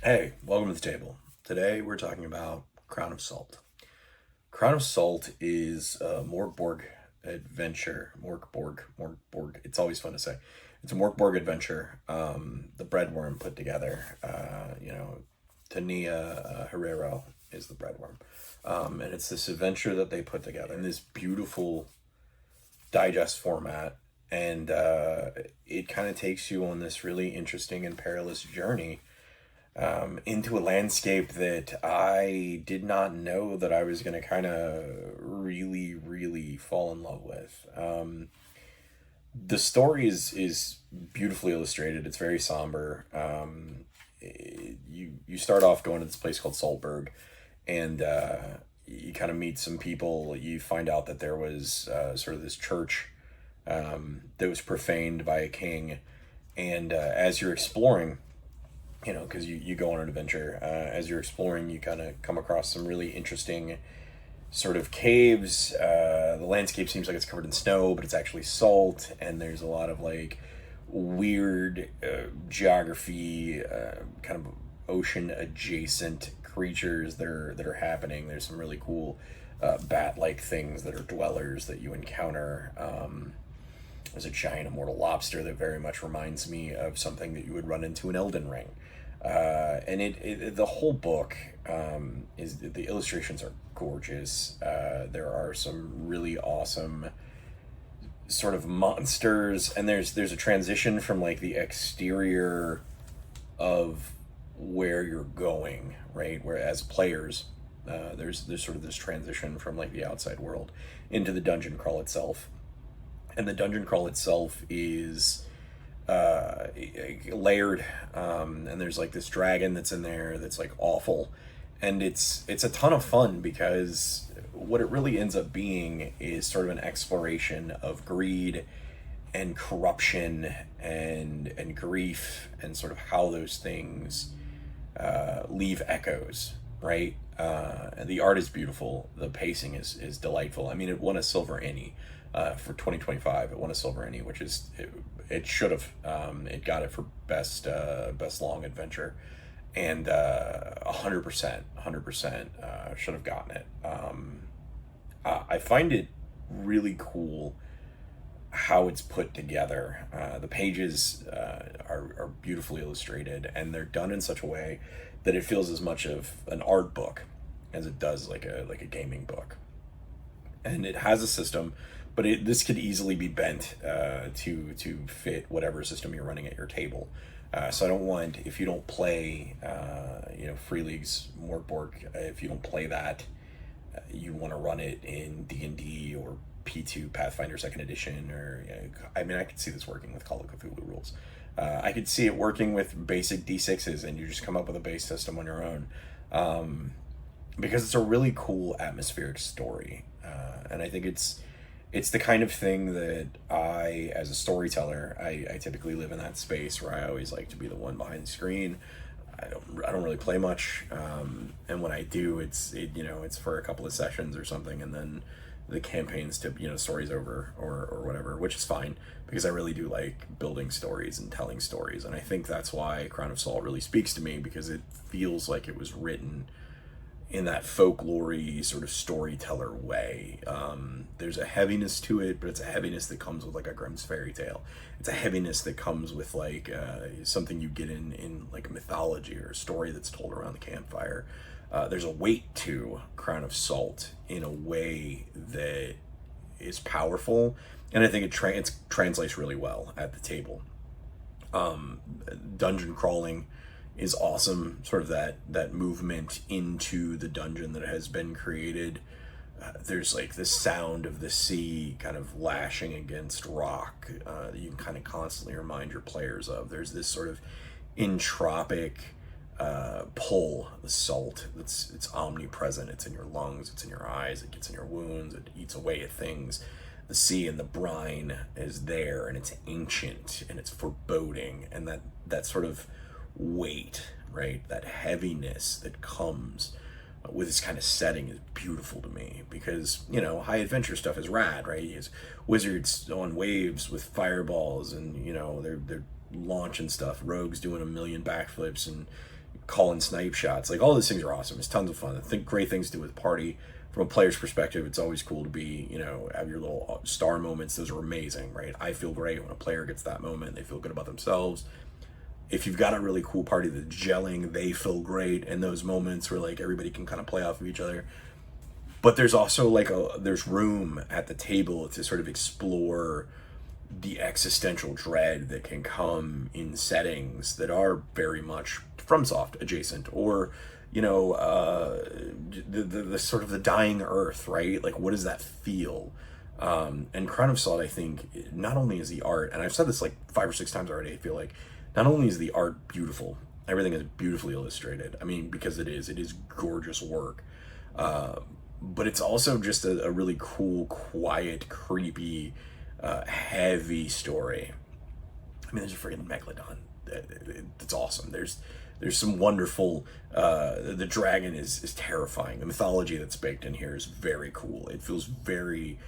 Hey, welcome to the table. Today we're talking about Crown of Salt. Crown of Salt is a Mörg Borg adventure. Mörg Borg. It's always fun to say. It's a Mörg Borg adventure. The breadworm put together. Tania Herrero is the breadworm, and it's this adventure that they put together in this beautiful digest format, and it kind of takes you on this really interesting and perilous journey into a landscape that I did not know that I was going to kind of really fall in love with. The story is beautifully illustrated. It's very somber. You start off going to this place called Saltburg, and you kind of meet some people. You find out that there was sort of this church that was profaned by a king, and as you're exploring, because you go on an adventure. As you're exploring, you kind of come across some really interesting sort of caves. The landscape seems like it's covered in snow, but it's actually salt, and there's a lot of like weird geography, kind of ocean adjacent creatures that are happening. There's some really cool bat-like things that are dwellers that you encounter. There's a giant immortal lobster that very much reminds me of something that you would run into in Elden Ring. And the whole book is the illustrations are gorgeous. There are some really awesome sort of monsters, and there's a transition from like the exterior of where you're going, right? Where as players, there's sort of this transition from like the outside world into the dungeon crawl itself, and the dungeon crawl itself is layered, and there's like this dragon that's in there that's like awful, and it's a ton of fun because what it really ends up being is sort of an exploration of greed and corruption and grief and sort of how those things leave echoes, right? And the art is beautiful, the pacing is delightful. I mean, it won a silver Annie for 2025. It won a silver Annie, which is it should have. It got it for best long adventure, and 100% should have gotten it. I find it really cool how it's put together. The pages are beautifully illustrated, and they're done in such a way that it feels as much of an art book as it does like a gaming book. And it has a system, but this could easily be bent to fit whatever system you're running at your table. So I don't want, if you don't play, Free League's Mörg Borg, if you don't play that, you want to run it in D&D or P2 Pathfinder 2nd Edition, or I mean, I could see this working with Call of Cthulhu rules. I could see it working with basic D6s, and you just come up with a base system on your own, because it's a really cool atmospheric story, and I think it's the kind of thing that I, as a storyteller, I typically live in that space where I always like to be the one behind the screen. I don't really play much, and when I do, it's for a couple of sessions or something, and then the campaign's to story's over or whatever, which is fine because I really do like building stories and telling stories, and I think that's why Crown of Salt really speaks to me, because it feels like it was written in that folklore-y sort of storyteller way. There's a heaviness to it, but it's a heaviness that comes with like a Grimm's fairy tale. It's a heaviness that comes with like something you get in like mythology or a story that's told around the campfire. There's a weight to Crown of Salt in a way that is powerful, and I think it translates really well at the table. Dungeon crawling is awesome, sort of that movement into the dungeon that has been created. There's like the sound of the sea kind of lashing against rock that you can kind of constantly remind your players of. There's this sort of entropic pull, the salt, it's omnipresent. It's in your lungs, it's in your eyes, it gets in your wounds, it eats away at things. The sea and the brine is there, and it's ancient and it's foreboding, and that sort of weight, right, that heaviness that comes with this kind of setting is beautiful to me, because high adventure stuff is rad, right? It's wizards on waves with fireballs, and they're launching stuff, rogues doing a million backflips, and calling snipe shots. Like, all those things are awesome. It's tons of fun. I think great things to do with party. From a player's perspective, it's always cool to be, have your little star moments. Those are amazing, right? I feel great when a player gets that moment. They feel good about themselves. If you've got a really cool party that's gelling, they feel great in those moments where like everybody can kind of play off of each other. But there's also like there's room at the table to sort of explore the existential dread that can come in settings that are very much FromSoft adjacent, or the sort of the dying earth, right? Like, what does that feel? And Crown of Salt, I think, not only is the art, and I've said this like 5 or 6 times already, I feel like, not only is the art beautiful, everything is beautifully illustrated. I mean, because it is gorgeous work. But it's also just a really cool, quiet, creepy, heavy story. I mean, there's a freaking megalodon. It's awesome. There's some wonderful, the dragon is terrifying. The mythology that's baked in here is very cool. It feels very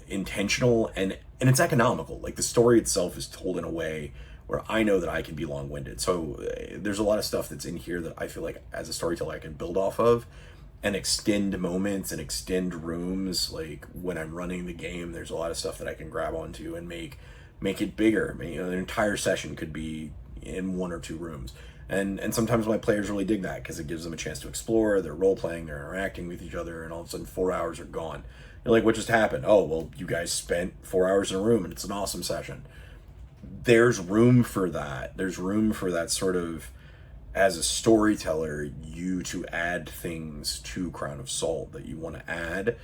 intentional, and it's economical. Like, the story itself is told in a way where I know that I can be long-winded. So there's a lot of stuff that's in here that I feel like as a storyteller I can build off of and extend moments and extend rooms. Like, when I'm running the game, there's a lot of stuff that I can grab onto and make it bigger. An entire session could be in 1 or 2 rooms. And sometimes my players really dig that because it gives them a chance to explore. They're role-playing, they're interacting with each other, and all of a sudden 4 hours are gone. You're like, what just happened? Oh, well, you guys spent 4 hours in a room and it's an awesome session. There's room for that. There's room for that sort of, as a storyteller, you to add things to Crown of Salt that you want to add.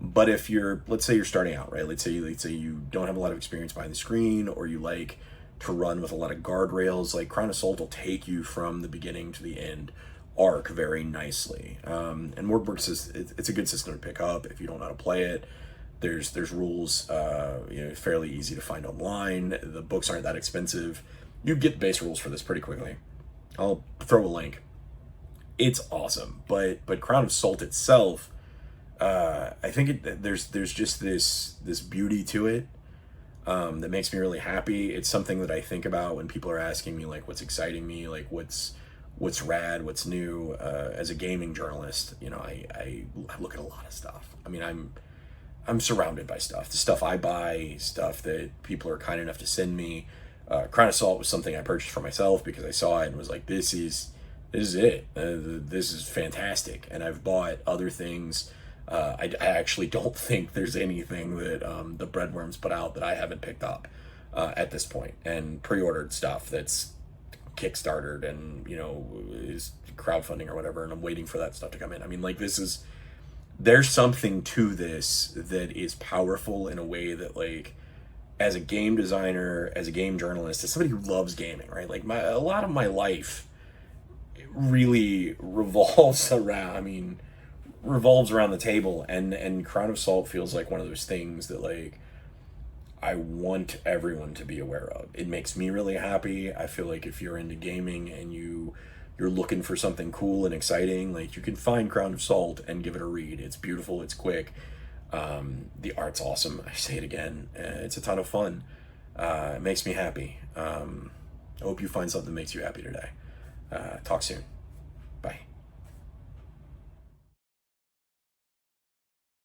But if let's say you're starting out, right? Let's say you don't have a lot of experience behind the screen, or you like to run with a lot of guardrails, like Crown of Salt will take you from the beginning to the end arc very nicely. And Mörg Borg says it's a good system to pick up if you don't know how to play it. There's rules, fairly easy to find online. The books aren't that expensive. You get the base rules for this pretty quickly. I'll throw a link. It's awesome, but Crown of Salt itself, I think there's just this beauty to it that makes me really happy. It's something that I think about when people are asking me like what's exciting me, like what's rad, what's new. As a gaming journalist, I look at a lot of stuff. I mean, I'm surrounded by stuff. The stuff I buy, stuff that people are kind enough to send me. Crown of Salt was something I purchased for myself because I saw it and was like, this is it. This is fantastic. And I've bought other things. I actually don't think there's anything that the Breadworms put out that I haven't picked up at this point, and pre-ordered stuff that's Kickstartered and is crowdfunding or whatever, and I'm waiting for that stuff to come in. I mean, like, there's something to this that is powerful in a way that, like, as a game designer, as a game journalist, as somebody who loves gaming, right? Like, a lot of my life really revolves around the table, and Crown of Salt feels like one of those things that, like, I want everyone to be aware of. It makes me really happy. I feel like if you're into gaming and you're looking for something cool and exciting, like, you can find Crown of Salt and give it a read. It's beautiful, it's quick. The art's awesome. I say it again. It's a ton of fun. It makes me happy. I hope you find something that makes you happy today. Talk soon.